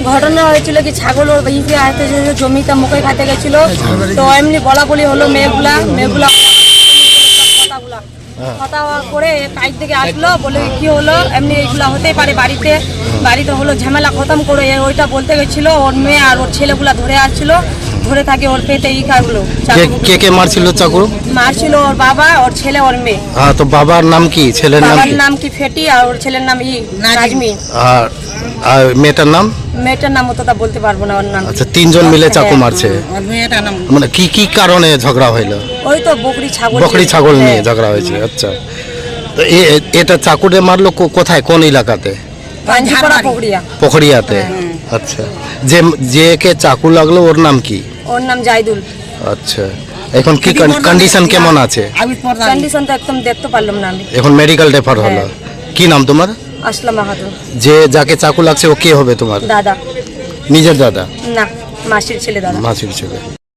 ঘটনা হয়েছিল কি ছাগল ওর ইসে আসতে জমিতে মুখে খাইতে গেছিল, তো এমনি বলা বলি হলো মেয়েগুলা কথা করে কাজ থেকে আসলো, বলে কি হলো এমনি এইগুলা হতেই পারে বাড়িতে হলো ঝামেলা খতম করে ওইটা বলতে গেছিল। ওর মেয়ে আর ওর ছেলেগুলা ধরে আসছিল, ধরে থাকে ওর পেটে ই কাটলো। কে মারছিল চাকু? মারছিল ওর বাবা, ওর ছেলে, ওর মেয়ে। তো বাবার নাম কি, ছেলের নাম কি? বাবার নাম কি ফেটি, আর ওর ছেলের নাম নাজমি। আর মেয়েটার নাম? মেয়েটার নাম অতটা বলতে পারবো না ওর নাম। আচ্ছা, তিনজন মিলে চাকু মারছে। মানে কি কারণে ঝগড়া হইলো? ওই তো বকরি ছাগল নিয়ে ঝগড়া হয়েছে। আচ্ছা, তো এটা চাকুরে মারলো কোথায়, কোন এলাকাতে? পোখরিয়াতে। আচ্ছা, যে কে চাকু লাগলো ওর নাম কি? ওর নাম জাইদুল। আচ্ছা, এখন কি কন্ডিশন কেমন আছে? কন্ডিশন তো একদম দেখতে পারলাম না আমি। এখন মেডিকেল রেফার হলো। কি নাম তোমার? আসলাম মাহাতো। যাকে চাকু লাগছে ও কে হবে তোমার? দাদা। নিজের দাদা না, মাসির ছেলে। দাদা, মাসির ছেলে।